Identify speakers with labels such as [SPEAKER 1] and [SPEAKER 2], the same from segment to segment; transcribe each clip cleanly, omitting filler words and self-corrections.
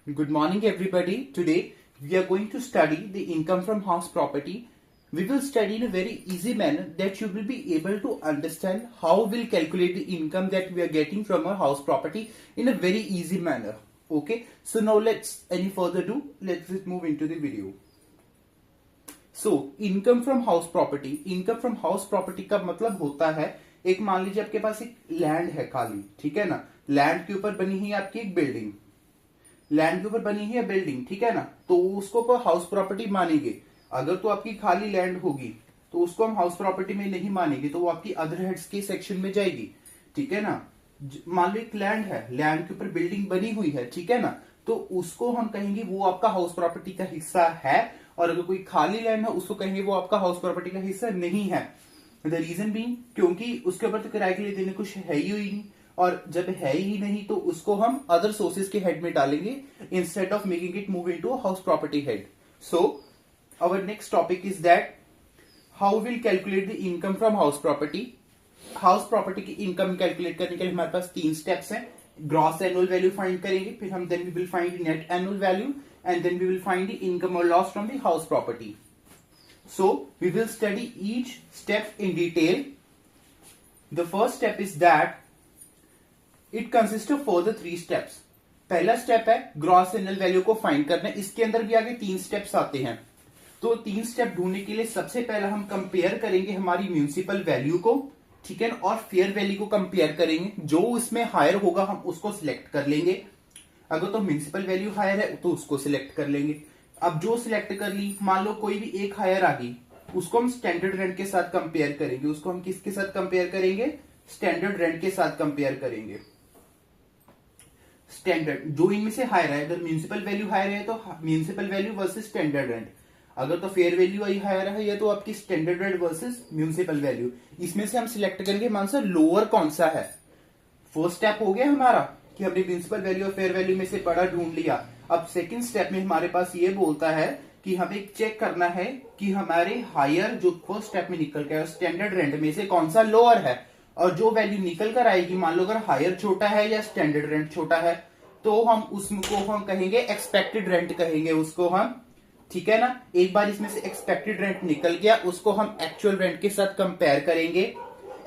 [SPEAKER 1] Good morning, everybody. Today we are going to study the income from house property. We will study in a very easy manner that you will be able to understand how we'll calculate the income that we are getting from our house property in a very easy manner. Okay, so now any further ado, let's just move into the video. So income from house property. Income from house property का मतलब होता है, एक मान लीजिए आपके पास एक land है खाली, ठीक है ना। लैंड के ऊपर बनी हुई आपकी एक बिल्डिंग, लैंड के ऊपर बनी है बिल्डिंग, ठीक है ना। तो उसको हाउस प्रॉपर्टी मानेंगे। अगर तो आपकी खाली लैंड होगी तो उसको हम हाउस प्रॉपर्टी में नहीं मानेंगे, तो वो आपकी अदर हेड्स के सेक्शन में जाएगी, ठीक है ना। मान लो एक लैंड है, लैंड के ऊपर बिल्डिंग बनी हुई है, ठीक है ना, तो उसको हम कहेंगे वो आपका हाउस प्रॉपर्टी का हिस्सा है। और अगर कोई खाली लैंड है उसको कहेंगे वो आपका हाउस प्रॉपर्टी का हिस्सा नहीं है। द रीजन बीइंग, क्योंकि उसके ऊपर तो किराए के लिए देने कुछ है ही नहीं, और जब है ही नहीं तो उसको हम अदर सोर्सेज के हेड में डालेंगे instead of making it move into house property head. So our next topic is that how will calculate the income from house property. House property की इनकम कैलकुलेट करने के लिए हमारे पास 3 स्टेप्स हैं। ग्रॉस एनुअल वैल्यू फाइंड करेंगे, फिर हम then we will find net annual value, and then we will find the income और loss from the house property. So we will study each step in detail. The first step is that it consists of further 3 steps. पहला step है gross annual value को find करना। इसके अंदर भी आगे 3 steps आते हैं। तो 3 स्टेप ढूंढने के लिए सबसे पहला हम कंपेयर करेंगे हमारी म्यूनिसिपल वैल्यू को, ठीक है, और फेयर वैल्यू को कंपेयर करेंगे। जो उसमें हायर होगा हम उसको सिलेक्ट कर लेंगे। अगर तो म्यूनिसिपल वैल्यू हायर है तो उसको सिलेक्ट कर लेंगे। अब जो सिलेक्ट कर ली, मान लो कोई भी एक हायर आ गई, उसको हम स्टैंडर्ड रेंट के साथ कंपेयर करेंगे। उसको हम किसके साथ कंपेयर करेंगे? स्टैंडर्ड रेंट के साथ कंपेयर करेंगे। स्टैंडर्ड जो इनमें से हायर है, अगर म्यूनिसिपल वैल्यू हायर है तो municipal value versus standard rent. अगर तो फेयर वैल्यू आई हायर है या तो आपकी standard rent versus municipal value. इसमें से हम सिलेक्ट करेंगे मान सा लोअर कौन सा है। फर्स्ट स्टेप हो गया हमारा कि हमने म्यूनिसिपल वैल्यू और फेयर वैल्यू में से बड़ा ढूंढ लिया। अब सेकंड स्टेप में हमारे पास ये बोलता है कि हमें चेक करना है कि हमारे हायर जो फर्स्ट स्टेप में निकल गया स्टैंडर्ड रेंट में से कौन सा लोअर है। और जो वैल्यू निकल कर आएगी, मान लो अगर हायर छोटा है या स्टैंडर्ड रेंट छोटा है, तो हम उसको हम कहेंगे एक्सपेक्टेड रेंट कहेंगे उसको हम, ठीक है ना। एक बार इसमें से एक्सपेक्टेड रेंट निकल गया, उसको हम एक्चुअल रेंट के साथ कंपेयर करेंगे।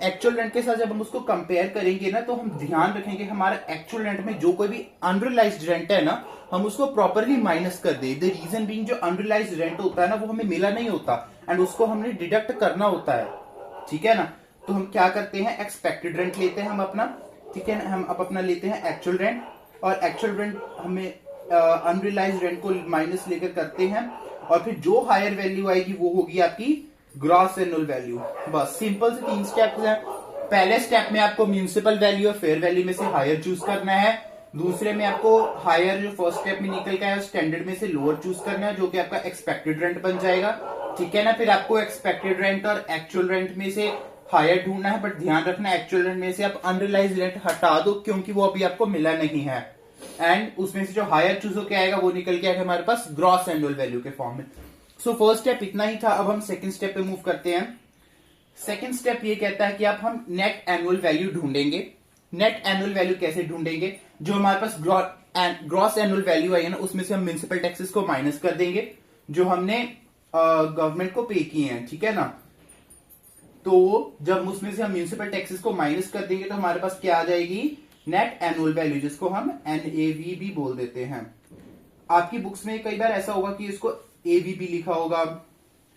[SPEAKER 1] एक्चुअल रेंट के साथ जब हम उसको कंपेयर करेंगे ना, तो हम ध्यान रखेंगे हमारा एक्चुअल रेंट में जो कोई भी अनरियलाइज्ड रेंट है ना, हम उसको प्रॉपरली माइनस कर दे। द रीजन बीइंग, जो अनरियलाइज्ड रेंट होता है ना वो हमें मिला नहीं होता एंड उसको हमने डिडक्ट करना होता है, ठीक है ना। तो हम क्या करते हैं, एक्सपेक्टेड रेंट लेते हैं हम अपना, ठीक है ना। हम अब अपना लेते हैं एक्चुअल रेंट, और एक्चुअल रेंट हमें अनरियलाइज्ड रेंट को माइनस लेकर करते हैं, और फिर जो हायर वैल्यू आएगी वो होगी आपकी ग्रॉस एनुअल वैल्यू। बस सिंपल से 3 स्टेप्स हैं। पहले स्टेप में आपको म्यूनिसिपल वैल्यू और फेयर वैल्यू में से हायर चूज करना है। दूसरे में आपको हायर जो फर्स्ट स्टेप में निकल गया है स्टैंडर्ड में से लोअर चूज करना है, जो कि आपका एक्सपेक्टेड रेंट बन जाएगा, ठीक है ना। फिर आपको एक्सपेक्टेड रेंट और एक्चुअल रेंट में से हायर ढूंढना है, बट ध्यान रखना एक्चुअल रेंट में से आप अनरियलाइज्ड रेंट हटा दो, क्योंकि वो अभी आपको मिला नहीं है। एंड उसमें से जो हायर चूज होकर आएगा वो निकल के आएगा हमारे पास ग्रॉस एनुअल वैल्यू के फॉर्म में। सो फर्स्ट स्टेप इतना ही था। अब हम सेकंड स्टेप पे मूव करते हैं। सेकंड स्टेप ये कहता है कि आप हम नेट एनुअल वैल्यू ढूंढेंगे। नेट एनुअल वैल्यू कैसे ढूंढेंगे? जो हमारे पास ग्रॉस एनुअल वैल्यू आई है ना, उसमें से हम म्यूनिसिपल टैक्सेस को माइनस कर देंगे जो हमने गवर्नमेंट को पे किए हैं, ठीक है ना। तो जब उसमें से हम म्यूनिसिपल टैक्सेस को माइनस कर देंगे तो हमारे पास क्या आ जाएगी? नेट एनुअल वैल्यू, जिसको हम NAV भी बोल देते हैं। आपकी बुक्स में कई बार ऐसा होगा कि इसको AV भी लिखा होगा,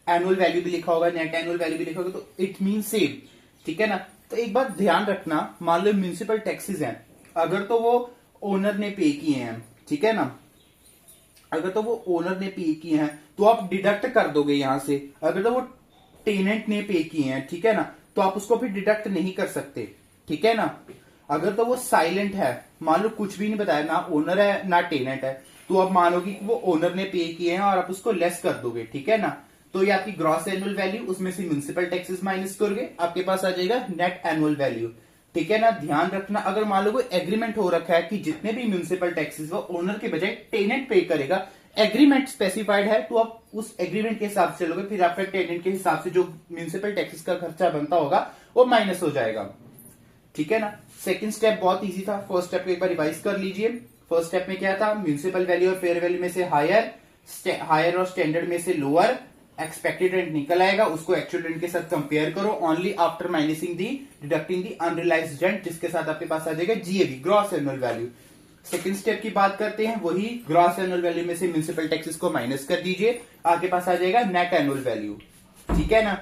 [SPEAKER 1] एनुअल वैल्यू भी लिखा होगा, नेट एनुअल वैल्यू भी लिखा होगा, तो इट मीन सेम, ठीक है ना। तो एक बात ध्यान रखना, मान लो म्यूनिसिपल टैक्सेस हैं, अगर तो वो ओनर ने पे किए हैं, ठीक है ना, अगर तो वो ओनर ने पे किए हैं तो आप डिडक्ट कर दोगे यहां से। अगर तो वो टेनेंट ने पे किए हैं, ठीक है ना, तो आप उसको फिर डिडक्ट नहीं कर सकते, ठीक है ना। अगर तो वो साइलेंट है, मान लो कुछ भी नहीं बताया, ना ओनर है ना टेनेंट है, तो आप मानोगे कि वो ओनर ने पे किए हैं और आप उसको लेस कर दोगे, ठीक है ना। तो ये आपकी ग्रॉस एनुअल वैल्यू, उसमें से म्यूनिसिपल टैक्सेस माइनस करोगे, आपके पास आ जाएगा नेट एनुअल वैल्यू, ठीक है ना। ध्यान रखना, अगर मान लो कोई एग्रीमेंट हो रखा है कि जितने भी म्यूनिसिपल टैक्सेस वो ओनर के बजाय टेनेंट पे करेगा, एग्रीमेंट स्पेसिफाइड है, तो आप उस एग्रीमेंट के हिसाब से चलोगे, फिर आपका टेनेंट के हिसाब से जो म्यूनिसिपल टैक्सेस का खर्चा बनता होगा वो माइनस हो जाएगा, ठीक है ना। सेकंड स्टेप बहुत इजी था। फर्स्ट स्टेप को एक बार रिवाइज कर लीजिए। फर्स्ट स्टेप में क्या था, म्यूनिसिपल वैल्यू और फेयर वैल्यू में से हायर और स्टैंडर्ड में से लोअर, एक्सपेक्टेड रेंट निकल आएगा, उसको एक्चुअल रेंट के साथ कंपेयर करो, ओनली आफ्टर माइनसिंग दी डिडक्टिंग दी अनरियलाइज्ड रेंट, जिसके साथ आपके पास आ जाएगा GAV, gross annual value. Second step की बात करते हैं, वही ग्रॉस एनुअल वैल्यू में से म्यूनिसिपल टैक्सेस को माइनस कर दीजिए, आपके पास आ जाएगा नेट एनुअल वैल्यू, ठीक है ना।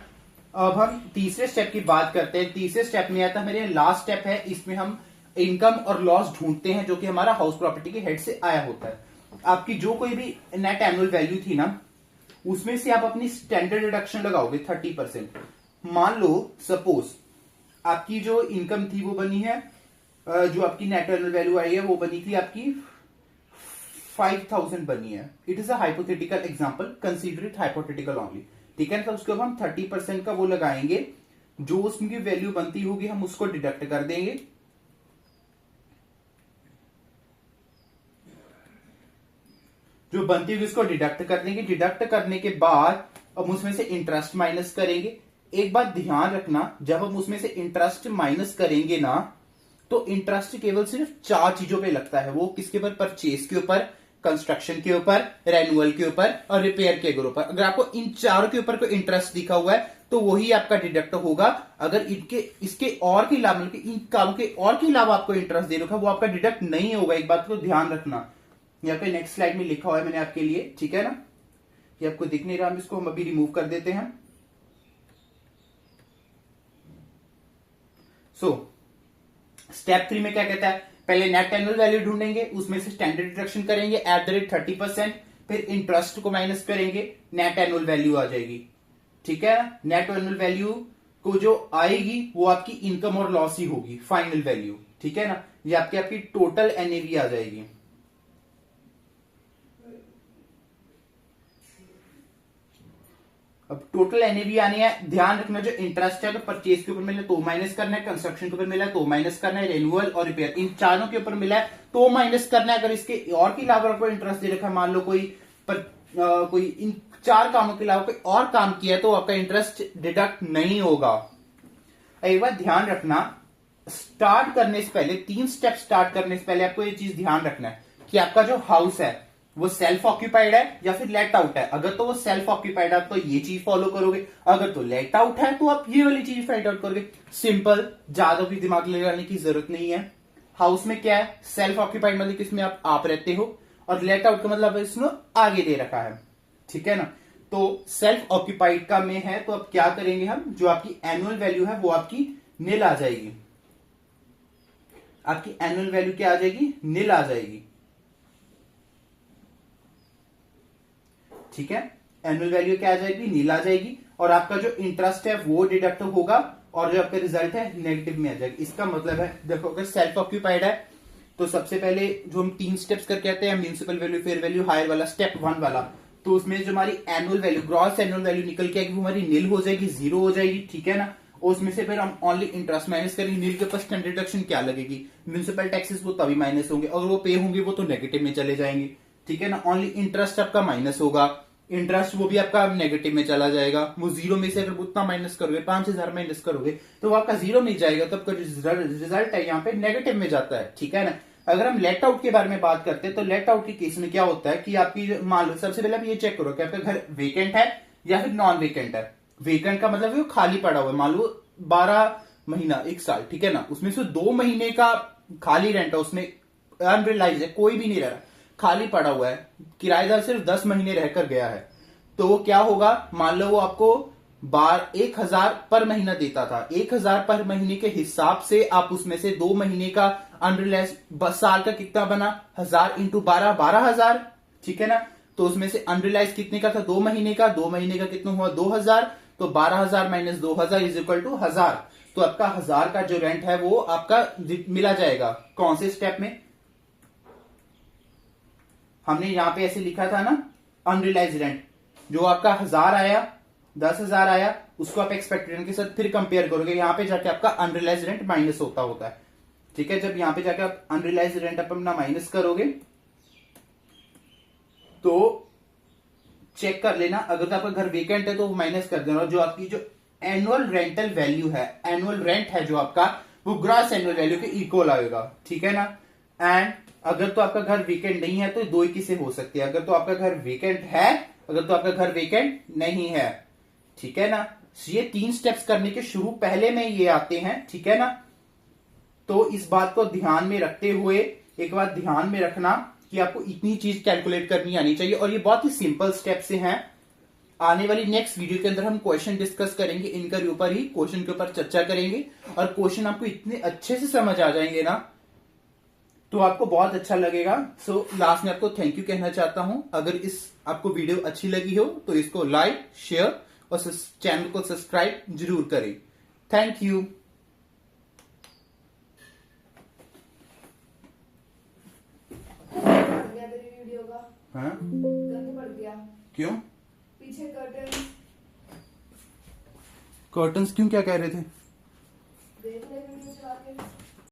[SPEAKER 1] अब हम तीसरे स्टेप की बात करते हैं। तीसरे स्टेप में आता मेरे लास्ट स्टेप है, इसमें हम इनकम और लॉस ढूंढते हैं जो कि हमारा हाउस प्रॉपर्टी के हेड से आया होता है। आपकी जो कोई भी नेट एनुअल वैल्यू थी ना, उसमें से आप अपनी स्टैंडर्ड डिडक्शन लगाओगे 30%। मान लो सपोज आपकी जो इनकम थी वो बनी है, जो आपकी नेट एनुअल वैल्यू आई है वो बनी थी आपकी 5000 बनी है। It is a hypothetical example, consider it hypothetical only, ठीक है। तो उसको हम 30% का वो लगाएंगे, जो उसकी वैल्यू बनती होगी हम उसको डिडक्ट कर देंगे, जो बनती होगी उसको डिडक्ट कर देंगे। डिडक्ट करने के बाद अब उसमें से इंटरेस्ट माइनस करेंगे। एक बात ध्यान रखना, जब हम उसमें से इंटरेस्ट माइनस करेंगे ना, तो इंटरेस्ट केवल सिर्फ 4 चीजों पे लगता है। वो किसके ऊपर, परचेज के ऊपर, कंस्ट्रक्शन के ऊपर, रेन्युअल के ऊपर और रिपेयर के ऊपर। अगर आपको इन चारों के ऊपर कोई इंटरेस्ट दिखा हुआ है तो वही आपका डिडक्ट होगा। अगर इसके और के अलावा, मतलब इन कामों के और के अलावा आपको इंटरेस्ट दे रखा वो आपका डिडक्ट नहीं होगा। एक बात को ध्यान रखना, यहाँ पे नेक्स्ट स्लाइड में लिखा हुआ है मैंने आपके लिए, ठीक है ना, ये आपको दिख नहीं रहा, इसको हम अभी रिमूव कर देते हैं। स्टेप 3 में क्या कहता है, पहले नेट एनुअल वैल्यू ढूंढेंगे, उसमें से स्टैंडर्ड डिडक्शन करेंगे एट द रेट 30%, फिर इंटरेस्ट को माइनस करेंगे, नेट एनुअल वैल्यू आ जाएगी, ठीक है। नेट एनुअल वैल्यू को जो आएगी वो आपकी इनकम और लॉस ही होगी, फाइनल वैल्यू, ठीक है ना। ये आपकी टोटल एनएवी आ जाएगी। अब टोटल एनएवी आनी है, ध्यान रखना जो इंटरेस्ट है तो परचेज के ऊपर मिला तो माइनस करना है, कंस्ट्रक्शन के ऊपर मिला तो माइनस करना है, रेन्युअल और रिपेयर इन चारों के ऊपर मिला है तो माइनस करना है। अगर इसके और के अलावा आपको इंटरेस्ट दे रखा है, मान लो कोई इन 4 कामों के अलावा कोई और काम किया है तो आपका इंटरेस्ट डिडक्ट नहीं होगा। एक बात ध्यान रखना, स्टार्ट करने से पहले 3 स्टेप स्टार्ट करने से पहले आपको ये चीज ध्यान रखना है कि आपका जो हाउस है वो सेल्फ ऑक्यूपाइड है या फिर लेट आउट है। अगर तो वो सेल्फ ऑक्यूपाइड है तो ये चीज फॉलो करोगे, अगर तो लेट आउट है तो आप ये वाली चीज फाइंड आउट करोगे। सिंपल, ज्यादा भी दिमाग लगाने की जरूरत नहीं है। हाउस में क्या है, सेल्फ ऑक्यूपाइड मतलब किसमें आप रहते हो, और लेट आउट का मतलब इसमें आगे दे रखा है, ठीक है ना। तो सेल्फ ऑक्यूपाइड का में है तो अब क्या करेंगे हम, जो आपकी एनुअल वैल्यू है वो आपकी नील आ जाएगी। आपकी एनुअल वैल्यू क्या आ जाएगी, नील आ जाएगी, ठीक है। एनुअल वैल्यू क्या आ जाएगी, नील आ जाएगी, और आपका जो इंटरेस्ट है वो डिडक्ट होगा, और जो आपका रिजल्ट है नेगेटिव में आ जाएगा। इसका मतलब है, देखो अगर सेल्फ ऑक्यूपाइड है तो सबसे पहले जो हम 3 स्टेप्स करके आते हैं, municipal value, fair value, higher वाला, स्टेप 1 वाला, तो उसमें जो हमारी annual value, gross annual value निकल के आएगी वो हमारी नील हो जाएगी, 0 हो जाएगी, ठीक है ना। और उसमें से फिर हम ओनली इंटरेस्ट माइनस करेंगे। नील के ऊपर स्टैंडर्ड डिडक्शन क्या लगेगी, म्यूनिसिपल टैक्सेस, वो तभी माइनस होंगे, अगर वो पे होंगे वो तो नेगेटिव में चले जाएंगे, ठीक है ना। ओनली इंटरेस्ट आपका माइनस होगा, इंटरेस्ट वो भी आपका नेगेटिव में चला जाएगा। वो 0 में से अगर उतना माइनस करोगे, 5000 माइनस करोगे तो वो आपका 0 में जाएगा, तो आपका रिजल्ट है यहाँ पे नेगेटिव में जाता है, ठीक है ना। अगर हम लेट आउट के बारे में बात करते हैं तो लेट आउट के केस में क्या होता है कि आपकी, मान लो सबसे पहले आप ये चेक करो कि आपका घर वेकेंट है या फिर नॉन वेकेंट है। वेकेंट का मतलब वो खाली पड़ा हुआ है, मान लो 12 महीना, 1 साल, ठीक है ना। उसमें से 2 महीने का खाली रेंट है, उसमें अनरिलाइज है, कोई भी नहीं रह रहा, खाली पड़ा हुआ है, किराएदार सिर्फ 10 महीने रहकर गया है, तो वो क्या होगा, मान लो वो आपको 1000 पर महीना देता था, 1000 पर महीने के हिसाब से आप उसमें से 2 महीने का अनरिलाइज, साल का कितना बना, 1000 इंटू 12, 12000, ठीक है ना। तो उसमें से अनरिलाइज कितने का था, 2 महीने का, 2 महीने का कितना हुआ, 2000, तो 12000 माइनस 2000 इज इक्वल टू 1000। तो आपका 1000 का जो रेंट है वो आपका मिला जाएगा। कौन से स्टेप में, हमने यहां पे ऐसे लिखा था ना, अनरिलाइज रेंट, जो आपका 1000 आया, 10,000 आया, उसको आप एक्सपेक्टेड रेंट के साथ फिर कंपेयर करोगे, यहां पे जाके आपका अनरिलाइज रेंट माइनस होता है, ठीक है। जब यहां पे जाके आप अनरिलाइज रेंट अपना माइनस करोगे तो चेक कर लेना, अगर तो आपका घर वेकेंट है तो माइनस कर देना, और जो आपकी जो एनुअल रेंटल वैल्यू है, एनुअल रेंट है जो आपका, वो ग्रॉस एनुअल वैल्यू के इक्वल आएगा, ठीक है ना। एंड अगर तो आपका घर वेकेंट नहीं है तो दो ही किसे हो सकते हैं, अगर तो आपका घर वेकेंट है, अगर तो आपका घर वेकेंट नहीं है, ठीक है ना। ये 3 स्टेप्स करने के शुरू पहले में ये आते हैं, ठीक है ना। तो इस बात को ध्यान में रखते हुए एक बात ध्यान में रखना कि आपको इतनी चीज कैलकुलेट करनी आनी चाहिए, और ये बहुत ही सिंपल स्टेप से हैं। आने वाली नेक्स्ट वीडियो के अंदर हम क्वेश्चन डिस्कस करेंगे, इनके ऊपर ही क्वेश्चन के ऊपर चर्चा करेंगे, और क्वेश्चन आपको इतने अच्छे से समझ आ जाएंगे ना तो आपको बहुत अच्छा लगेगा। सो लास्ट में आपको थैंक यू कहना चाहता हूं। अगर इस आपको वीडियो अच्छी लगी हो तो इसको लाइक, शेयर और चैनल को सब्सक्राइब जरूर करें। Thank you.
[SPEAKER 2] वीडियो का
[SPEAKER 1] हाँ
[SPEAKER 2] गंद पड़ गया।
[SPEAKER 1] क्यों?
[SPEAKER 2] पीछे कर्टन
[SPEAKER 1] कर्टन्स क्यों, क्या कह रहे थे?